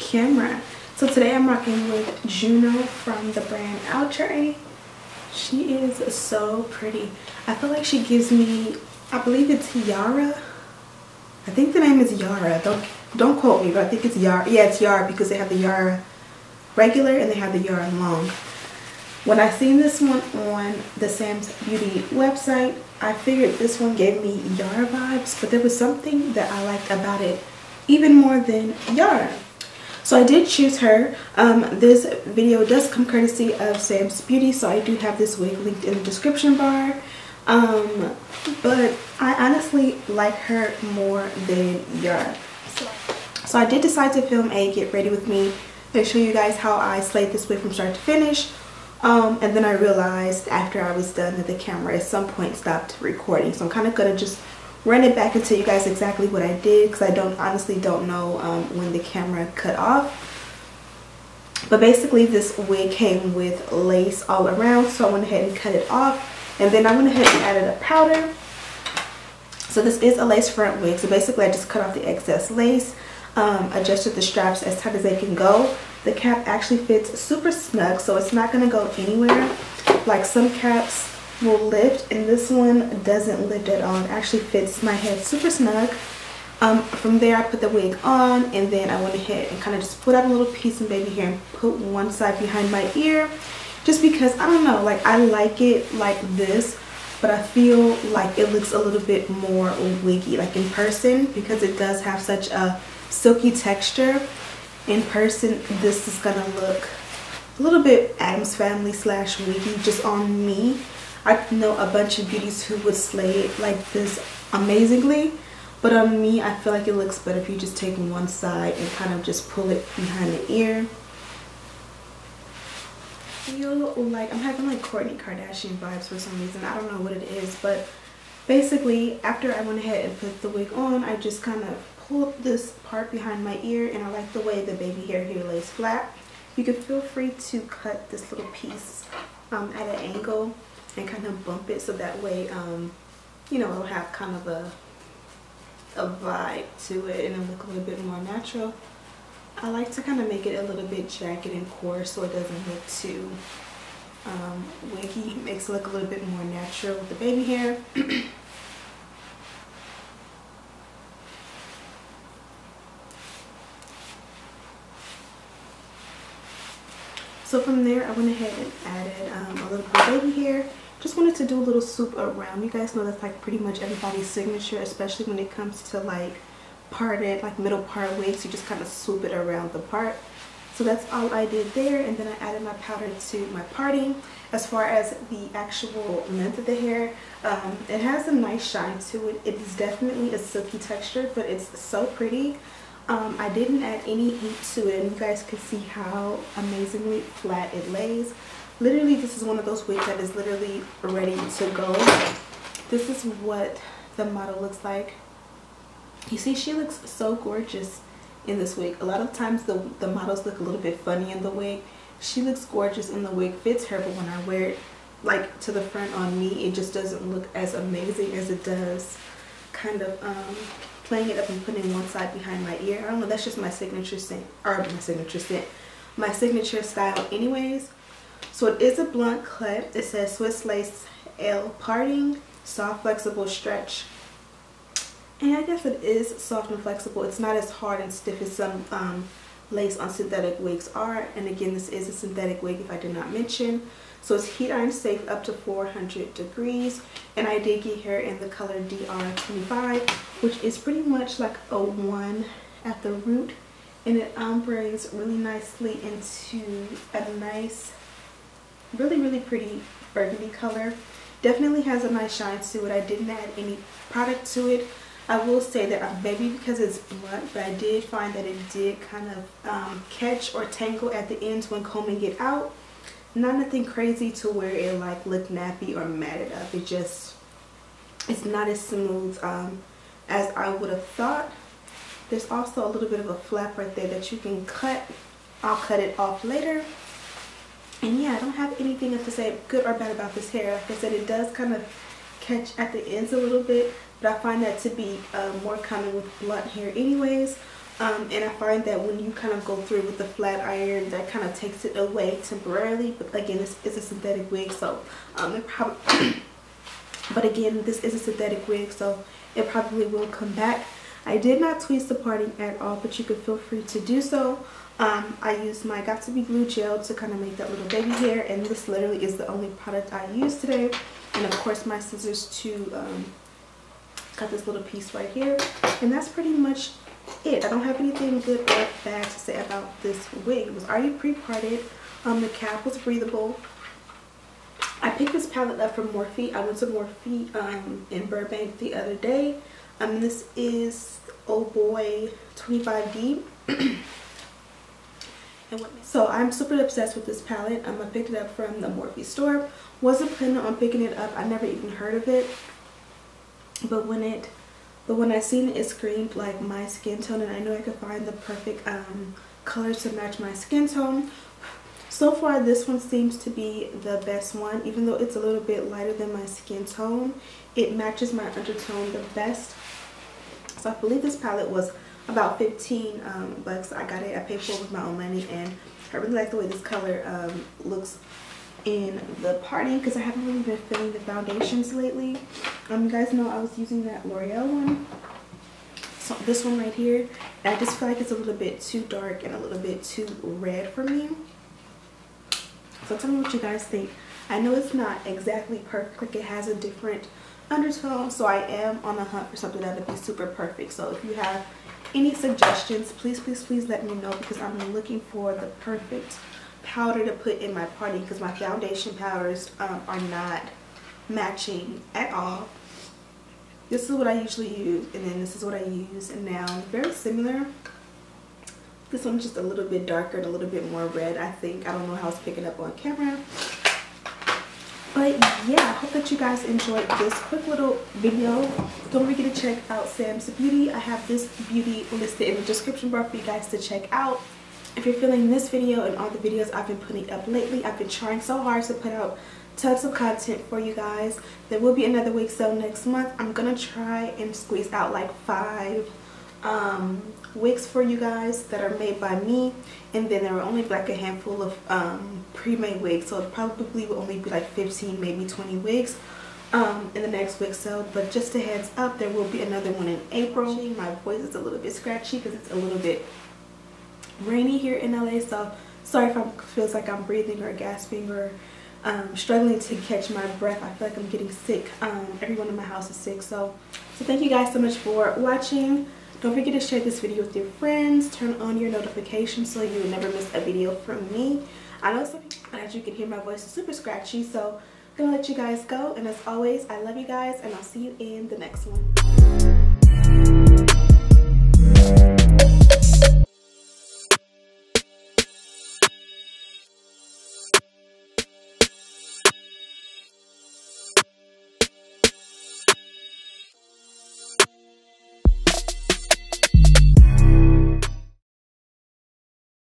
camera. So today I'm rocking with JUNO from the brand Outre. She is so pretty. I feel like she gives me, I believe it's Yara. I think the name is Yara. Don't quote me, but I think it's Yara. Yeah, it's Yara because they have the Yara regular and they have the Yara long. When I seen this one on the Sam's Beauty website, I figured this one gave me Yara vibes, but there was something that I liked about it even more than Yara. So I did choose her. This video does come courtesy of Sam's Beauty, so I do have this wig linked in the description bar. But I honestly like her more than Yara. So I did decide to film a get ready with me and show you guys how I slayed this wig from start to finish. And then I realized after I was done that the camera at some point stopped recording. So I'm kind of going to just run it back and tell you guys exactly what I did, because I honestly don't know when the camera cut off. But basically this wig came with lace all around, so I went ahead and cut it off. And then I went ahead and added a powder. So this is a lace front wig. So basically I just cut off the excess lace, adjusted the straps as tight as they can go. The cap actually fits super snug, so it's not going to go anywhere. Like some caps will lift, and this one doesn't lift at all. It actually fits my head super snug. From there I put the wig on, and then I went ahead and kind of just put out a little piece of baby hair and put one side behind my ear, just because I don't know, like I like it like this, but I feel like it looks a little bit more wiggy like in person, because it does have such a silky texture. In person this is gonna look a little bit Addams Family / wiggy just on me. I know a bunch of beauties who would slay it like this amazingly, but on me I feel like it looks better if you just take one side and kind of just pull it behind the ear. I feel like I'm having like Kourtney Kardashian vibes for some reason. I don't know what it is, but basically after I went ahead and put the wig on, I just kind of pulled this part behind my ear, and I like the way the baby hair here lays flat. You can feel free to cut this little piece at an angle and kind of bump it, so that way you know, it'll have kind of a vibe to it and it'll look a little bit more natural. I like to kind of make it a little bit jagged and coarse so it doesn't look too wiggy. It makes it look a little bit more natural with the baby hair. So from there I went ahead and added a little bit of baby hair. Just wanted to do a little swoop around. You guys know that's like pretty much everybody's signature, especially when it comes to like parted, like middle part wigs. You just kind of swoop it around the part. So that's all I did there, and then I added my powder to my parting. As far as the actual length of the hair, it has a nice shine to it. It is definitely a silky texture, but it's so pretty. I didn't add any heat to it, and you guys can see how amazingly flat it lays. Literally, this is one of those wigs that is literally ready to go. This is what the model looks like. You see, she looks so gorgeous in this wig. A lot of times the models look a little bit funny in the wig. She looks gorgeous in the wig, fits her, but when I wear it like to the front on me, it just doesn't look as amazing as it does kind of playing it up and putting one side behind my ear. I don't know, that's just my signature scent, or my signature style anyways. So it is a blunt cut. It says Swiss lace L parting, soft flexible stretch. And I guess it is soft and flexible. It's not as hard and stiff as some lace on synthetic wigs are. And again, this is a synthetic wig if I did not mention. So it's heat iron safe up to 400 degrees. And I did get here in the color DR25, which is pretty much like a 1 at the root. And it ombres really nicely into a nice, really pretty burgundy color. Definitely has a nice shine to it. I didn't add any product to it. I will say that maybe because it's blunt, but I did find that it did kind of catch or tangle at the ends when combing it out. Not nothing crazy to where it like looked nappy or matted up. It's not as smooth as I would have thought. There's also a little bit of a flap right there that you can cut. I'll cut it off later. And yeah, I don't have anything to say good or bad about this hair. Like I said, it does kind of catch at the ends a little bit, but I find that to be more common with blunt hair anyways. And I find that when you kind of go through with the flat iron, that kind of takes it away temporarily. But again, this is a synthetic wig, so it probably but again, this is a synthetic wig, so it probably will come back. I did not tweeze the parting at all, but you could feel free to do so. I used my Got To Be Glue gel to kind of make that little baby hair, and this literally is the only product I used today. And of course my scissors to got this little piece right here, and that's pretty much it. I don't have anything good or bad to say about this wig. It was already pre-parted. The cap was breathable. I picked this palette up from Morphe. I went to Morphe in Burbank the other day. This is Oh Boy 25D. So I'm super obsessed with this palette. I picked it up from the Morphe store. Wasn't planning on picking it up. I never even heard of it. But when I seen it, it screamed like my skin tone, and I knew I could find the perfect colors to match my skin tone. So far, this one seems to be the best one. Even though it's a little bit lighter than my skin tone, it matches my undertone the best. So I believe this palette was about 15 bucks. I got it, I paid for it with my own money, and I really like the way this color looks in the parting, because I haven't really been feeling the foundations lately. You guys know I was using that L'Oreal one, so this one right here, and I just feel like it's a little bit too dark and a little bit too red for me. So tell me what you guys think. I know it's not exactly perfect, like it has a different undertone, so I am on the hunt for something that would be super perfect. So if you have any suggestions, please let me know, because I'm looking for the perfect powder to put in my party, because my foundation powders are not matching at all. This is what I usually use, and then this is what I use, and now very similar. This one's just a little bit darker and a little bit more red, I think. I don't know how it's picking up on camera. But yeah, I hope that you guys enjoyed this quick little video. Don't forget to check out Sam's Beauty. I have this beauty listed in the description bar for you guys to check out. If you're feeling this video and all the videos I've been putting up lately, I've been trying so hard to put out tons of content for you guys. There will be another wig sale next month. I'm gonna try and squeeze out like 5 wigs for you guys that are made by me, and then there are only like a handful of pre-made wigs, so it probably will only be like 15, maybe 20 wigs in the next wig sale. But just a heads up, there will be another one in April. My voice is a little bit scratchy because it's a little bit rainy here in LA, so sorry if it feels like I'm breathing or gasping or struggling to catch my breath. I feel like I'm getting sick. Everyone in my house is sick, so thank you guys so much for watching. Don't forget to share this video with your friends. Turn on your notifications so you will never miss a video from me. I know some people, as you can hear, my voice is super scratchy, so I'm gonna let you guys go. And as always, I love you guys, and I'll see you in the next one.